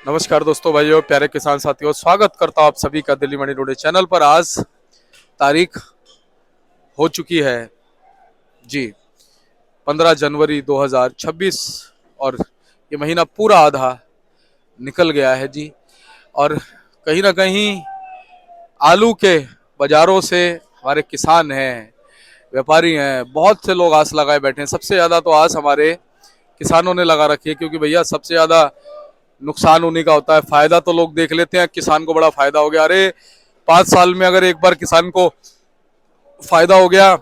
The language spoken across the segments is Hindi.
नमस्कार दोस्तों, भाइयों, प्यारे किसान साथियों, स्वागत करता हूं आप सभी का दिल्ली मंडी टुडे चैनल पर। आज तारीख हो चुकी है जी 15 जनवरी 2026 और ये महीना पूरा आधा निकल गया है जी। और कहीं ना कहीं आलू के बाजारों से हमारे किसान हैं, व्यापारी हैं, बहुत से लोग आस लगाए बैठे हैं। सबसे ज़्यादा तो आस हमारे किसानों ने लगा रखी है, क्योंकि भैया सबसे ज़्यादा नुकसान उन्हीं का होता है। फायदा तो लोग देख लेते हैं, किसान को बड़ा फायदा हो गया। अरे 5 साल में अगर एक बार किसान को फायदा हो गया,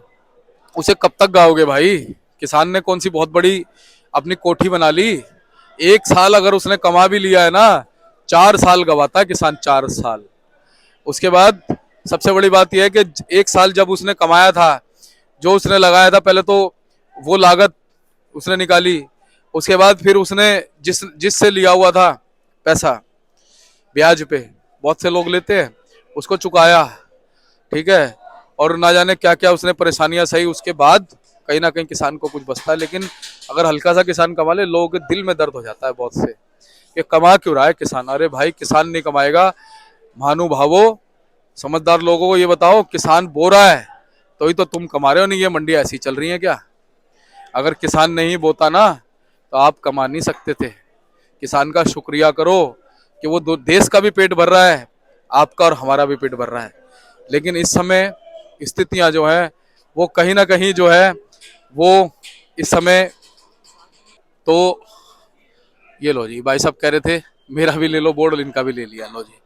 उसे कब तक गाओगे भाई। किसान ने कौन सी बहुत बड़ी अपनी कोठी बना ली। एक साल अगर उसने कमा भी लिया है ना, 4 साल गवाता है किसान, 4 साल। उसके बाद सबसे बड़ी बात यह है कि एक साल जब उसने कमाया था, जो उसने लगाया था, पहले तो वो लागत उसने निकाली। उसके बाद फिर उसने जिससे लिया हुआ था पैसा ब्याज पे, बहुत से लोग लेते हैं, उसको चुकाया, ठीक है। और ना जाने क्या क्या उसने परेशानियां सही। उसके बाद कहीं ना कहीं किसान को कुछ बचता है। लेकिन अगर हल्का सा किसान कमा ले, लोगों के दिल में दर्द हो जाता है बहुत से कि कमा क्यों रहा है किसान। अरे भाई, किसान नहीं कमाएगा। महानुभावों, समझदार लोगों को ये बताओ, किसान बो रहा है तो ही तो तुम कमा रहे हो। नहीं ये मंडी ऐसी चल रही है क्या? अगर किसान नहीं बोता ना, तो आप कमा नहीं सकते थे। किसान का शुक्रिया करो कि वो देश का भी पेट भर रहा है, आपका और हमारा भी पेट भर रहा है। लेकिन इस समय स्थितियां जो है वो कहीं ना कहीं जो है वो इस समय तो, ये लो जी, भाई साहब कह रहे थे मेरा भी ले लो बोर्ड, और इनका भी ले लिया। लो जी,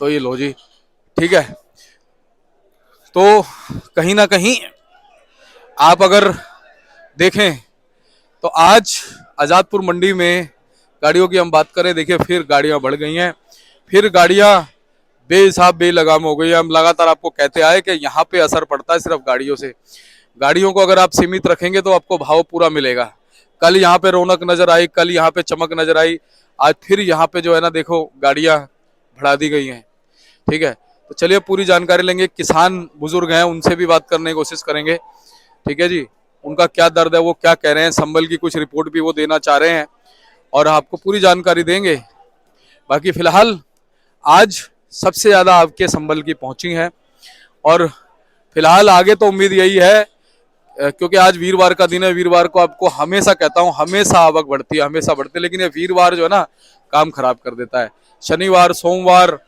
तो ये लो जी, ठीक है। तो कहीं ना कहीं आप अगर देखें तो आज आज़ादपुर मंडी में गाड़ियों की हम बात करें, देखिए फिर गाड़ियां बढ़ गई हैं, फिर गाड़ियां बेहिसाब बेलगाम हो गई है। हम लगातार आपको कहते आए कि यहाँ पे असर पड़ता है सिर्फ गाड़ियों से। गाड़ियों को अगर आप सीमित रखेंगे तो आपको भाव पूरा मिलेगा। कल यहाँ पे रौनक नजर आई, कल यहाँ पे चमक नजर आई, आज फिर यहाँ पे जो है ना, देखो गाड़ियां बढ़ा दी गई हैं, ठीक है। तो चलिए पूरी जानकारी लेंगे। किसान बुजुर्ग हैं, उनसे भी बात करने की कोशिश करेंगे, ठीक है जी। उनका क्या दर्द है, वो क्या कह रहे हैं, संभल की कुछ रिपोर्ट भी वो देना चाह रहे हैं और आपको पूरी जानकारी देंगे। बाकी फिलहाल आज सबसे ज्यादा आपके संभल की पहुंची है। और फिलहाल आगे तो उम्मीद यही है, क्योंकि आज वीरवार का दिन है। वीरवार को आपको हमेशा कहता हूं, हमेशा आवक बढ़ती है, हमेशा बढ़ती है। लेकिन ये वीरवार जो है ना, काम खराब कर देता है। शनिवार, सोमवार,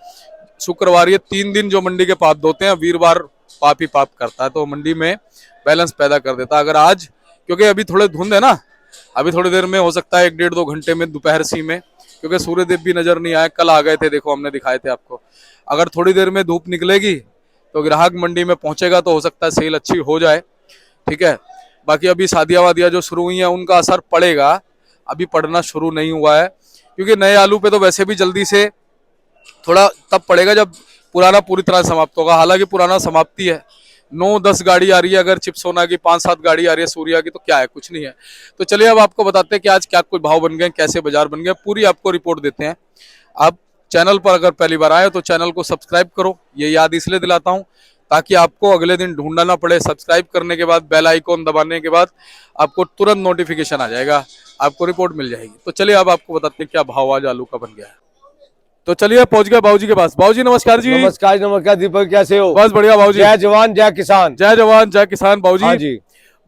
शुक्रवार, ये 3 दिन जो मंडी के पाप धोते हैं, वीरवार पाप ही पाप करता है, तो मंडी में बैलेंस पैदा कर देता है। अगर आज, क्योंकि अभी थोड़े धुंध है ना, अभी थोड़ी देर में हो सकता है 1 डेढ़ 2 घंटे में दोपहर सी में, क्योंकि सूर्यदेव भी नजर नहीं आए, कल आ गए थे, देखो हमने दिखाए थे आपको। अगर थोड़ी देर में धूप निकलेगी तो ग्राहक मंडी में पहुंचेगा, तो हो सकता है सेल अच्छी हो जाए, ठीक है। बाकी अभी शादियां वादियां जो शुरू हुई हैं, उनका असर पड़ेगा, अभी पड़ना शुरू नहीं हुआ है। क्योंकि नए आलू पे तो वैसे भी जल्दी से थोड़ा तब पड़ेगा जब पुराना पूरी तरह समाप्त होगा। हालांकि पुराना समाप्ति है, 9-10 गाड़ी आ रही है, अगर चिप्स सोना की 5-7 गाड़ी आ रही है सूर्या की, तो क्या है, कुछ नहीं है। तो चलिए अब आपको बताते हैं कि आज क्या कुछ भाव बन गए, कैसे बाजार बन गए, पूरी आपको रिपोर्ट देते हैं। आप चैनल पर अगर पहली बार आए तो चैनल को सब्सक्राइब करो, ये याद इसलिए दिलाता हूँ ताकि आपको अगले दिन ढूंढना ना पड़े। सब्सक्राइब करने के बाद बेल आइकॉन दबाने के बाद आपको तुरंत नोटिफिकेशन आ जाएगा, आपको रिपोर्ट मिल जाएगी। तो चलिए अब आपको बताते हैं क्या भाव आज आलू का बन गया है। तो चलिए पहुंच गए बाबूजी के पास। बाबूजी नमस्कार जी। नमस्कार नमस्कार दीपक, कैसे हो? बस बढ़िया बाबूजी। जय जवान जय किसान। जय जवान जय किसान। बाबूजी, हाँ जी।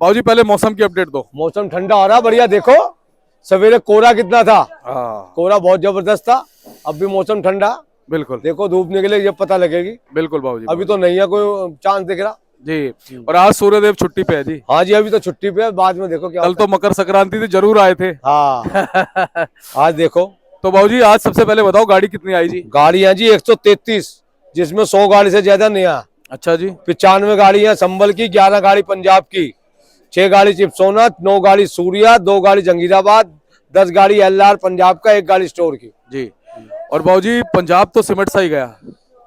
बाबूजी पहले मौसम की अपडेट दो। मौसम ठंडा हो रहा, बढ़िया। देखो सवेरे कोहरा कितना था, कोहरा बहुत जबरदस्त था। अब भी मौसम ठंडा, बिल्कुल। देखो धूप निकले जब पता लगेगी। बिल्कुल बाबूजी, अभी तो नहीं है कोई चांस दिख रहा जी। और आज सूर्यदेव छुट्टी पे है जी। हाँ जी, अभी तो छुट्टी पे है, बाद में देखो क्या कल तो मकर संक्रांति थी, जरूर आए थे। हाँ आज देखो। तो बाबूजी आज सबसे पहले बताओ गाड़ी कितनी आई जी? गाड़ी है जी 133, जिसमें 100 गाड़ी से ज्यादा नहीं है। अच्छा जी। 95 गाड़ी है संभल की, 11 गाड़ी पंजाब की, 6 गाड़ी चिपसोना, 9 गाड़ी सूर्या, 2 गाड़ी जंगीराबाद, 10 गाड़ी एलआर पंजाब का, 1 गाड़ी स्टोर की जी। और बाबूजी पंजाब तो सिमट सा ही गया।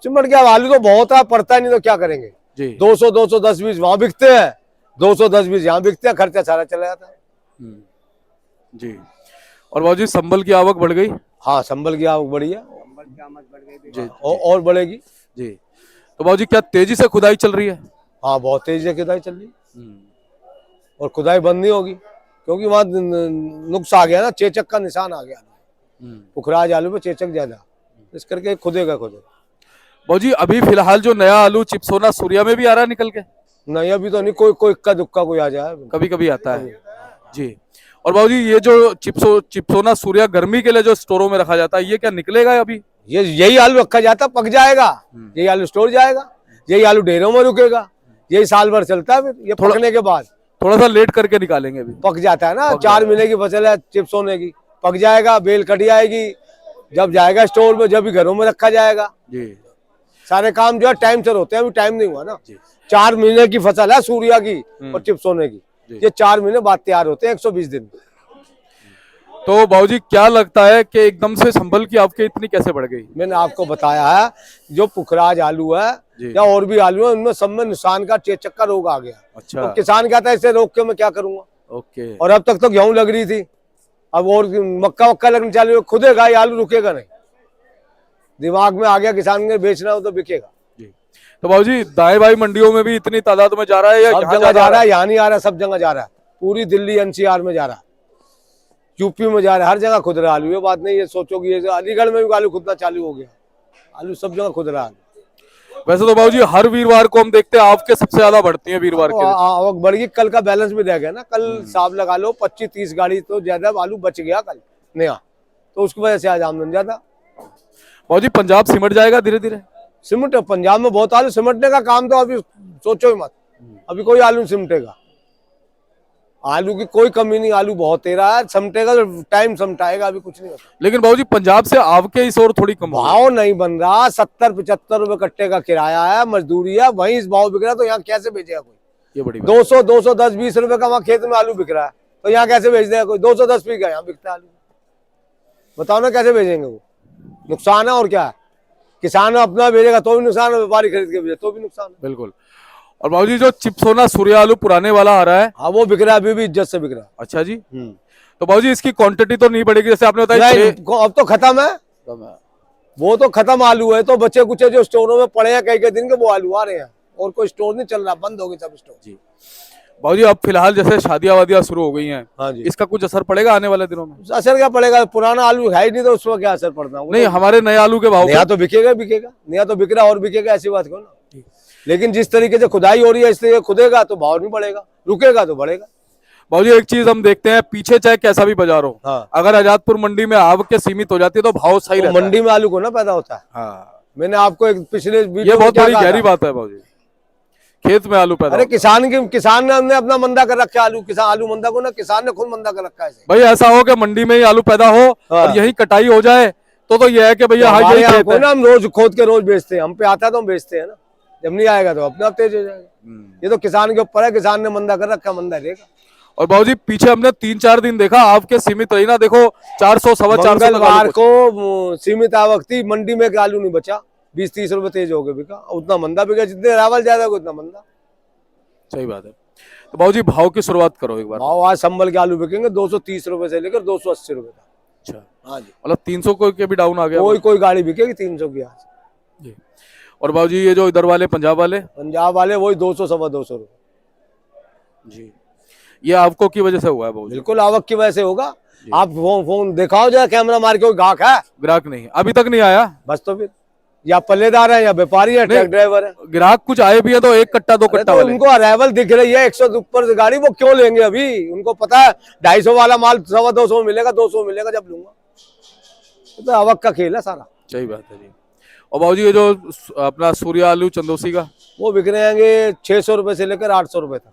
सिमट गया, आलू तो बहुत है, पड़ता है नहीं तो क्या करेंगे जी। 200 210 20 वहां बिकते हैं, 210 20 यहाँ बिकते हैं, खर्चा सारा चला जाता है जी। और बाबूजी संभल की आवक बढ़ गई। हाँ संभल की आवक बढ़ी है, जी, और बढ़ेगी जी। तो बाबूजी क्या तेजी से खुदाई चल रही है? हाँ बहुत तेजी से खुदाई चल रही है, और खुदाई बंद नहीं होगी, क्योंकि वहां नुक्स आ गया ना, चेचक का निशान आ गया। पुखराज आलू पे चेचक ज्यादा, इस करके खुदेगा खुदेगा। भाऊ जी अभी फिलहाल जो नया आलू चिप्सोना सूर्या में भी आ रहा है निकल के? नहीं अभी तो नहीं, कोई कोई इक्का दुक्का कोई आ जाए। कभी कभी आता है जी। और भाऊ जी ये जो चिप्सोना सूर्या गर्मी के लिए जो स्टोरों में रखा जाता है, ये क्या निकलेगा अभी? ये यही आलू रखा जाता, पक जाएगा, यही आलू स्टोर जाएगा, यही आलू ढेरों में रुकेगा, यही साल भर चलता है। फिर ये पकने के बाद थोड़ा सा लेट करके निकालेंगे अभी। पक जाता है ना, 4 महीने की फसल है चिप्स होने की, पक जाएगा, बेल कट जाएगी, जब जाएगा स्टोर में, जब भी घरों में रखा जाएगा जी। सारे काम जो है टाइम से होते हैं, अभी टाइम नहीं हुआ ना। 4 महीने की फसल है सूर्या की और चिप्स होने की, ये 4 महीने बाद तैयार होते हैं, 120 दिन। तो बाबूजी क्या लगता है कि एकदम से संभल की आपके इतनी कैसे बढ़ गई? मैंने आपको बताया है, जो पुखराज आलू है या और भी आलू है, उनमें सब में नुकसान का चेचक का रोग आ गया। अच्छा। तो किसान कहता है इसे रोक के मैं क्या करूंगा। ओके। और अब तक तो गेहूं लग रही थी, अब और मक्का वक्का लगने चालू है, खुदेगा ये आलू, रुकेगा नहीं। दिमाग में आ गया किसान के बेचना हो तो बिकेगा। तो बाबूजी दाएं बाई मंडियों में भी इतनी तादाद में जा रहा है या सब जगह जा रहा है? यहाँ नहीं आ रहा, सब जगह जा रहा है, पूरी दिल्ली एनसीआर में जा रहा है, यूपी में जा रहा है, हर जगह खुद रहा आलू। ये बात नहीं ये सोचो कि अलीगढ़ में भी आलू खुदना चालू हो गया, आलू सब जगह खुद रहा है। वैसे तो बाबूजी हर वीरवार को हम देखते हैं आपके सबसे ज्यादा बढ़ती है वीरवार के। आवक बढ़ गई, कल का बैलेंस भी रह गया ना, कल हिसाब लगा लो 25-30 गाड़ी तो ज्यादा आलू बच गया कल नया, तो उसकी वजह से आज आमदन ज्यादा। बाबूजी पंजाब सिमट जाएगा धीरे धीरे? सिमट, पंजाब में बहुत आलू सिमटने का काम तो अभी सोचो ही मत, अभी कोई आलू सिमटेगा, आलू की कोई कमी नहीं, आलू बहुत तेरा है, समटेगा तो टाइम समटाएगा, अभी कुछ नहीं होता। लेकिन बाबूजी पंजाब से आपके इस और थोड़ी कम भाव नहीं बन रहा, 70-75 रुपए कट्टे का किराया है, मजदूरी है, वहीं इस भाव बिक रहा, तो यहाँ कैसे बेचेगा कोई? ये बड़ी 210-20 रुपए का वहाँ खेत में आलू बिक रहा है, तो यहाँ कैसे बेच देगा कोई? 210 भी का यहाँ बिकता है आलू, बताओ ना कैसे बेचेंगे? वो नुकसान है और क्या है। किसान अपना बेचेगा तो भी नुकसान है, व्यापारी खरीद के बेचे तो भी नुकसान है। बिल्कुल। और बाबूजी जो चिप्सोना सूर्या आलू पुराने वाला आ रहा है, हाँ वो बिक रहा है, अभी भी इज्जत से बिक रहा है। अच्छा जी। तो बाबूजी इसकी क्वांटिटी तो नहीं बढ़ेगी जैसे आपने बताया? अब तो खत्म है, वो तो खत्म आलू है, तो बचे कुछ जो स्टोरों में पड़े हैं कई दिन के, वो आलू आ रहे हैं, और कोई स्टोर नहीं चल रहा, बंद हो गए सब स्टोर जी। बाबूजी अब फिलहाल जैसे शादियां वादियां शुरू हो गई हैं, हाँ जी, इसका कुछ असर पड़ेगा आने वाले दिनों में? असर क्या पड़ेगा, पुराना आलू है ही नहीं, तो उसमें क्या असर पड़ना? नहीं, हमारे नए आलू के भाव नया तो बिकेगा, नया तो बिक रहा और बिकेगा, ऐसी बात करो ना। लेकिन जिस तरीके से खुदाई हो रही है, इसलिए खुदेगा तो भाव नहीं बढ़ेगा, रुकेगा तो बढ़ेगा। बाबूजी एक चीज हम देखते हैं, पीछे चाहे कैसा भी बाजार हो, हाँ, अगर आजादपुर मंडी में आवक सीमित हो जाती है तो भाव सही रहता है। मंडी में आलू को ना पैदा होता है। हाँ, मैंने आपको एक पिछले ये बहुत बड़ी गहरी बात है बाबूजी, खेत में आलू पैदा। अरे किसान ने अपना मंदा कर रखा है आलू, किसान आलू मंदा को ना किसान ने खुद मंदा कर रखा है। भाई ऐसा हो कि मंडी में ही आलू पैदा हो और यही कटाई हो जाए तो ये है कि भैया हाँ यही खेत है। ना हम रोज खोद के रोज बेचते हैं, हम पे आता है तो हम बेचते हैं ना, जब नहीं आएगा तो अपने आप तेज हो जाएगा। ये तो किसान के ऊपर है, किसान ने मंदा कर रखा, मंदा रहेगा। और बाबूजी पीछे हमने 3-4 दिन देखा आपके सीमित रही ना, देखो 400-450 मंगलवार को सीमित आवक थी, मंडी में आलू नहीं बचा, 20-30 रुपए तेज हो गए बिका, उतना मंदा बिका, जितने रावल ज्यादा उतना मंदा। सही बात है। तो बाबूजी भाव की शुरुआत करो एक बार। भाव आज संभल के आलू बिकेंगे 230 रुपए से लेकर 280 रुपए तक। अच्छा, हाँ जी, मतलब 300 को के भी डाउन आ गया? कोई गाड़ी बिकेगी 300 की आज जी। और बाबूजी ये जो इधर वाले पंजाब वाले वही 200-250 रुपए जी, ये आपको की वजह से हुआ है बाबूजी? बिल्कुल आवक की वजह से होगा। आप फोन दिखाओ जरा, कैमरा मार के, कोई ग्राहक है? ग्राहक नहीं अभी तक नहीं आया। बस तो फिर या पल्लेदार है या व्यापारी है, ट्रक ड्राइवर है। ग्राहक कुछ आए भी है तो 1 कट्टा 2 कट्टा वाले। उनको अराइवल दिख रही है 100 ऊपर से गाड़ी, वो क्यों लेंगे? अभी उनको पता है 250 वाला माल 250 मिलेगा, 200 मिलेगा जब लूंगा। तो आवक का खेल है सारा। सही बात है जी। और बाबूजी ये जो अपना सूर्या आलू चंदोसी का, वो बिक रहे हैं 600 रुपए से लेकर 800 रुपए तक।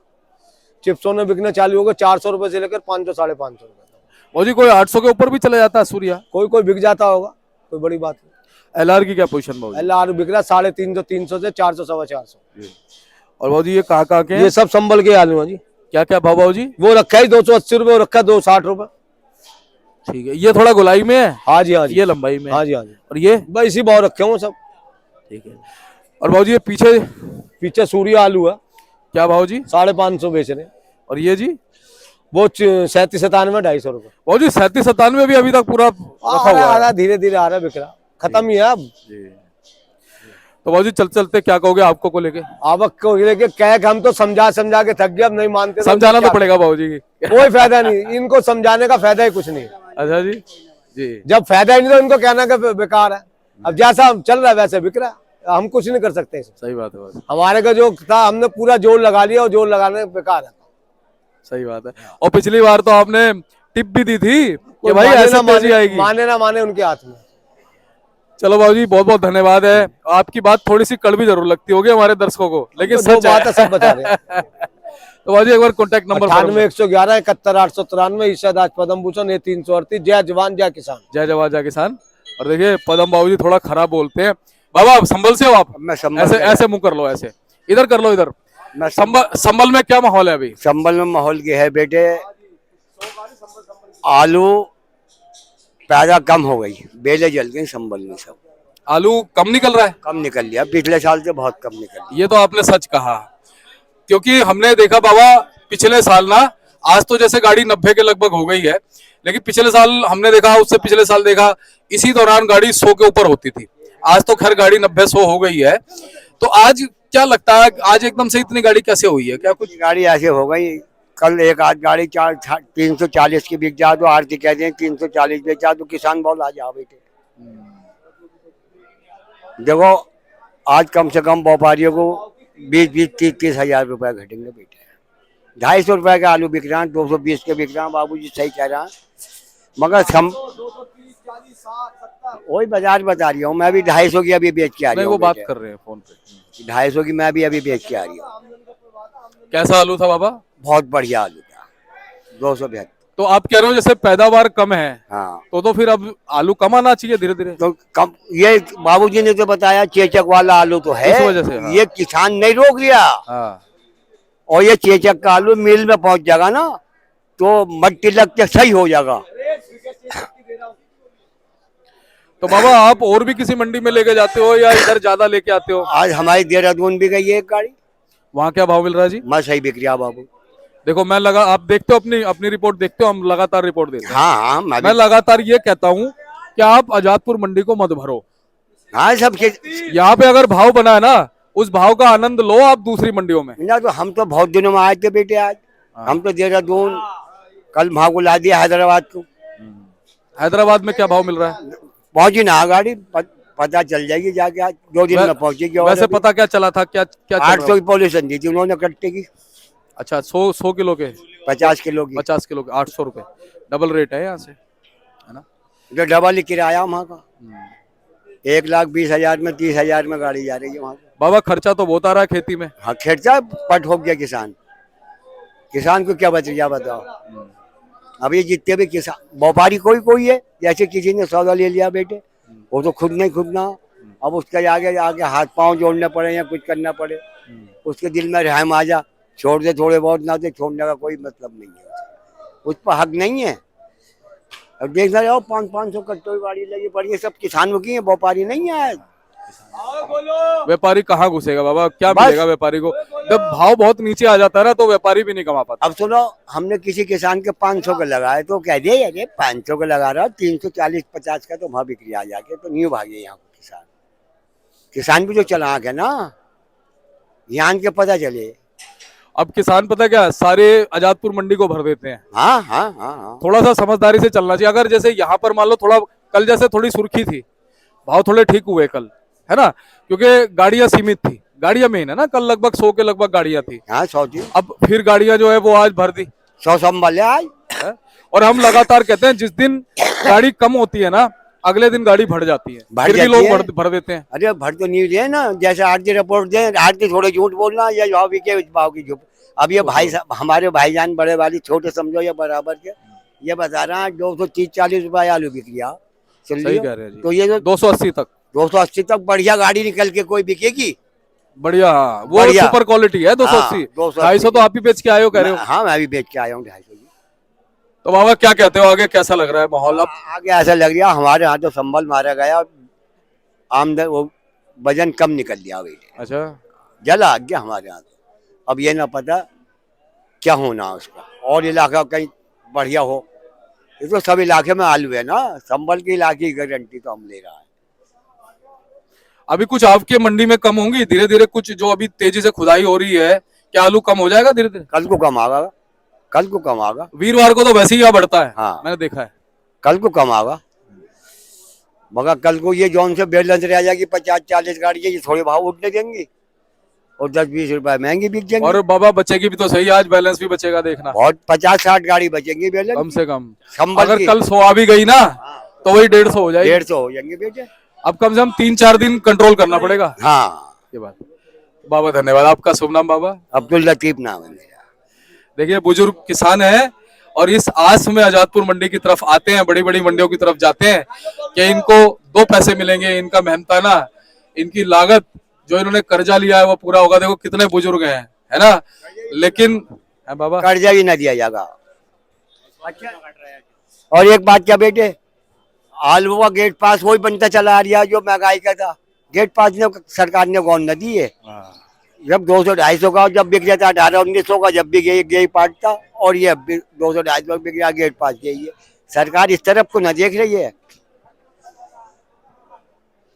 चिप्सों ने बिकने चालू होगा 400 रुपए से लेकर 500-550 रुपए तक। बाबूजी कोई 800 के ऊपर भी चला जाता है सूर्या? कोई बिक जाता होगा, कोई बड़ी बात नहीं। एलआर की क्या पोजीशन बाबूजी? एलआर बिक रहा 350, 300 से 400-450। और बाबूजी ये कहाँ के? ये सब संभल के आलू है जी। क्या क्या भाव बाबूजी? वो रखा है 280 रुपए, रखा है 260 रुपए। ठीक है, ये थोड़ा गोलाई में है? हाँ जी, हाँ जी। ये लंबाई में? हाँ जी, हाँ जी। और ये भाई इसी भाव रखे हुए सब। ठीक है। और बाबूजी ये पीछे सूर्या आलू है, क्या भाव जी? 550 बेच रहे हैं। और ये जी वो 37-97, 250 रुपए। बाबूजी 37-97 भी अभी तक पूरा रखा हुआ है? धीरे-धीरे आ रहा है, बिक रहा, खत्म ही है अब। तो बाबूजी चलते क्या कहोगे आपको को लेके? आवक को लेके कह, हम तो समझा के थक गए, अब नहीं मानते। समझाना तो पड़ेगा बाबूजी, कोई फायदा नहीं, इनको समझाने का फायदा ही कुछ नहीं। अच्छा जी, जी जब फायदा ही नहीं तो उनको कहना कि बेकार है। अब जैसा चल रहा है वैसे बिक रहा है, हम कुछ नहीं कर सकते इसमें। सही बात है बस। हमारे का जो था हमने पूरा जोर लगा लिया और जोर लगाने बेकार है। सही बात है। और पिछली बार तो आपने टिप भी दी थी कि कोई भाई माने ऐसे ना तेजी माने, आएगी। माने ना माने उनके हाथ में। चलो बाबूजी बहुत बहुत धन्यवाद है। आपकी बात थोड़ी सी कड़वी जरूर लगती होगी हमारे दर्शकों को, लेकिन तो जो सच बात है सब बता है। रहे हैं। तो बाबूजी एक बार कॉन्टैक्ट नंबर 98 111 71 893 ईशादाज पदम भूषण ये 338। जय जवान जय किसान। जय जवान जय किसान। और देखिए पदम बाबूजी थोड़ा खराब बोलते हैं। बाबा आप संभल से हो आप? मैं संभल ऐसे से ऐसे मुंह कर लो, ऐसे इधर कर लो इधर। मैं संभल में क्या माहौल है अभी? संभल में माहौल ये है बेटे, आलू पैदा कम हो गई, बेलें जल गई संभल में, सब आलू कम निकल रहा है? कम निकल लिया, पिछले साल से बहुत कम निकल लिया। ये तो आपने सच कहा, क्योंकि हमने देखा बाबा पिछले साल ना, आज तो जैसे गाड़ी 90 के लगभग हो गई है, लेकिन पिछले साल हमने देखा, उससे पिछले साल देखा, इसी दौरान गाड़ी 100 के ऊपर होती थी। आज तो खैर गाड़ी 90-100 हो गई है। तो आज क्या लगता है, आज एकदम से इतनी गाड़ी कैसे हुई है? क्या कुछ कुछ गाड़ी ऐसे हो गई, कल एक आध गाड़ी 340 की बिक जाए तो आरती कहते हैं 340 बेच जाए तो किसान बोल आ जाओ बेटे। देखो आज कम से कम व्यापारियों को 20-20, 30-30 हजार रुपए घटेंगे बेटे। 250 रुपए का आलू बिक रहा है, 220 के बिक रहा है, बाबूजी सही कह रहा है। मगर वही बाजार बता रही हूँ, मैं भी 250 की अभी बेच के आ रही नहीं, हूँ। वो बात कर रहे हैं फोन पे। 250 की मैं भी अभी बेच के आ रही हूँ। कैसा आलू था बाबा? बहुत बढ़िया आलू था, 272। तो आप कह रहे हो जैसे पैदावार कम है, हाँ तो फिर अब आलू कम आना चाहिए धीरे धीरे। तो कम, ये बाबूजी ने तो बताया चेचक वाला आलू तो है, इस वजह से, हाँ। ये किसान नहीं रोक लिया। हाँ। और ये चेचक का आलू मिल में पहुंच जाएगा ना, तो मट्टी लग के सही हो जाएगा। तो बाबा आप और भी किसी मंडी में लेके जाते हो या इधर ज्यादा लेके आते हो? आज हमारी देहरादून भी गई है एक गाड़ी, वहाँ क्या भाव मिल रहा है जी? मैं सही बिक रहा बाबू। देखो मैं लगा, आप देखते हो अपनी अपनी रिपोर्ट देखते हो, हम लगातार रिपोर्ट देते हैं। हाँ हाँ मैं लगातार ये कहता हूँ कि आप आजादपुर मंडी को मत भरो। हाँ सब यहाँ पे अगर भाव बना है ना, उस भाव का आनंद लो आप दूसरी मंडियों में। ना, तो हम तो बहुत दिनों में आए थे बेटे। आज हम तो देहरादून, कल भाव को ला दिया हैदराबाद को। हैदराबाद में क्या भाव मिल रहा है? पहुंची ना गाड़ी, पता चल जाएगी जाके, आज 2 दिन में पहुंचेगी। वैसे पता क्या चला था, क्या क्या 800 की पॉल्यूशन दी थी उन्होंने कट्टे की। अच्छा 100 किलो के 50 किलो की, 50 किलो के 800 रुपए, डबल रेट है यहाँ से, है ना? जो डबल किराया वहाँ का। 1,20,000 में 30,000 में गाड़ी जा रही है वहाँ से। बाबा खर्चा तो बहुत आ रहा है खेती में। हाँ खर्चा पट हो गया किसान, किसान को क्या बच गया बताओ। अब ये जितने भी किसान व्यापारी कोई कोई है, जैसे किसी ने सौदा ले लिया बेटे, वो तो खुद नहीं खुद ना, अब उसके आगे आगे हाथ पांव जोड़ने पड़े या कुछ करना पड़े, उसके दिल में रहम आ जा, छोड़ दे थोड़े बहुत, ना दे, छोड़ने का कोई मतलब नहीं है, उस पर हक नहीं है। अब देखना जाओ 500 कट्टों की गाड़ी लगी पड़ी है, सब किसानों की है, व्यापारी नहीं है। व्यापारी कहाँ घुसेगा बाबा, क्या बस। मिलेगा व्यापारी को? जब भाव बहुत नीचे आ जाता है ना, तो व्यापारी भी नहीं कमा पाता। अब सुनो, हमने किसी किसान के 500 के लगाए तो कह दिए अरे 500 के लगा रहा, 340-50 का तो वहां बिक्री आ जाके, तो नहीं भागे यहाँ को किसान। किसान भी जो चलाक है ना, ध्यान के पता चले। अब किसान पता क्या, सारे आजादपुर मंडी को भर देते हैं। हाँ हाँ हाँ हाँ, थोड़ा सा समझदारी से चलना चाहिए। अगर जैसे यहाँ पर मान लो थोड़ा, कल जैसे थोड़ी सुर्खी थी, भाव थोड़े ठीक हुए कल, है ना, क्योंकि गाड़ियां सीमित थी, गाड़ियां मेन है ना, कल लगभग 100 के लगभग गाड़ियां थी। हाँ 100 थी, अब फिर गाड़ियां जो है वो आज भर दी 100 संभाले आज। है? और हम लगातार कहते हैं जिस दिन गाड़ी कम होती है ना, अगले दिन गाड़ी भर जाती है, भर फिर भी जाती लोग है। भर देते हैं। अरे भर तो नहीं रहे ना, जैसे आरती रिपोर्ट दे, आरती थोड़े झूठ बोलना, या भाव बिके उस भाव की झूठ। अब ये भाई साहब हमारे भाईजान बड़े वाली, छोटे समझो या बराबर के, ये बता रहा है 230-40 रुपए आलू बिक गया। सुन सही लियो? कह रहे हैं जी। तो ये जो 280 तक 280 तक बढ़िया गाड़ी निकल के कोई बिकेगी बढ़िया, वो बढ़िया। सुपर क्वालिटी है 280। हाँ, 280। 250 तो आप ही बेच के आए हो कह रहे हो। हाँ मैं भी बेच के आया हूँ 250 की। तो बाबा क्या कहते हो, आगे कैसा लग रहा है माहौल अब? आगे ऐसा लग रहा हमारे यहाँ तो संभल मारा गया, आमदन वो वजन कम निकल लिया बेटे, अच्छा, जला आ गया हमारे यहाँ तो। अब ये ना पता क्या होना उसका, और इलाका कहीं बढ़िया हो। ये तो सब इलाके में आलू है ना, संभल के इलाके की गारंटी तो हम ले रहा है। अभी कुछ आपके मंडी में कम होंगी धीरे धीरे, कुछ जो अभी तेजी से खुदाई हो रही है, क्या आलू कम हो जाएगा धीरे धीरे? कल को कम आगा, कल को कम आगा। वीरवार को तो वैसे ही यहाँ बढ़ता है, हाँ। मैंने देखा है। कल को कम आगा, मगर कल को ये जौन से बैलेंस रह जाएगी 50-40 गाड़ी ये थोड़े भाव उठने देंगी और 10-20 रुपए महंगी बिक जाएंगी। और बाबा बचेगी भी तो सही, आज बैलेंस भी बचेगा देखना, बहुत 50-60 गाड़ी बचेंगी बैलेंस कम से कम। संभल अगर की। कल 100 आ भी गई ना तो वही 150 हो जाएगी। 150 हो जाएंगे बेटे। अब कम से कम 3-4 दिन कंट्रोल करना पड़ेगा। हाँ ये बात। बाबा धन्यवाद। आपका शुभ नाम बाबा? अब्दुल लतीफ नाम है मेरा। देखिए बुजुर्ग किसान है और इस आस में आजादपुर मंडी की तरफ आते हैं, बड़ी बड़ी मंडियों की तरफ जाते हैं कि इनको 2 पैसे मिलेंगे, इनका मेहनताना, इनकी लागत जो इन्होंने कर्जा लिया है वो पूरा होगा। देखो कितने बुजुर्ग हैं, है ना। लेकिन है बाबा, कर्जा ही न दिया जाएगा। और एक बात क्या बेटे, आलू का गेट पास वही बनता चला आ रहा जो महंगाई का था। गेट पास ने सरकार ने कौन न दी है। जब 200-250 का जब बिक जाता 1800-1900 का जब भी यही पार्ट था और ये 200-250 बिक रहा गेट पास चाहिए। सरकार इस तरफ को न देख रही है।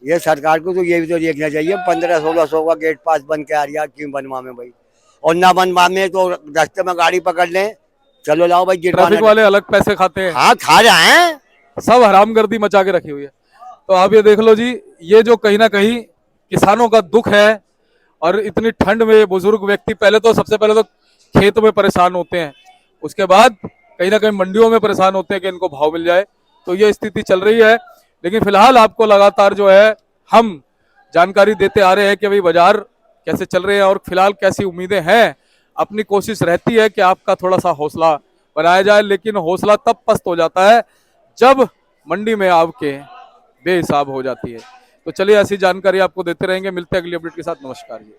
ये सरकार को तो ये भी तो देखना चाहिए 1500-1600 का गेट पास बन के आ रहा क्यों बनवा में भाई, और ना बनवा में तो रास्ते में गाड़ी पकड़ लें, चलो लाओ भाई ट्रैफिक वाले अलग पैसे खाते हैं। हाँ खा रहे हैं, सब हरामगर्दी मचा के रखी हुई है। तो आप ये देख लो जी, ये जो कहीं ना कहीं किसानों का दुख है और इतनी ठंड में ये बुजुर्ग व्यक्ति पहले तो सबसे पहले तो खेत में परेशान होते हैं, उसके बाद कहीं ना कहीं मंडियों में परेशान होते हैं कि इनको भाव मिल जाए। तो ये स्थिति चल रही है। लेकिन फिलहाल आपको लगातार जो है हम जानकारी देते आ रहे हैं कि भाई बाजार कैसे चल रहे हैं और फिलहाल कैसी उम्मीदें हैं। अपनी कोशिश रहती है कि आपका थोड़ा सा हौसला बनाया जाए, लेकिन हौसला तब पस्त हो जाता है जब मंडी में आपके बेहिसाब हो जाती है। तो चलिए ऐसी जानकारी आपको देते रहेंगे, मिलते हैं अगली अपडेट के साथ। नमस्कार जी।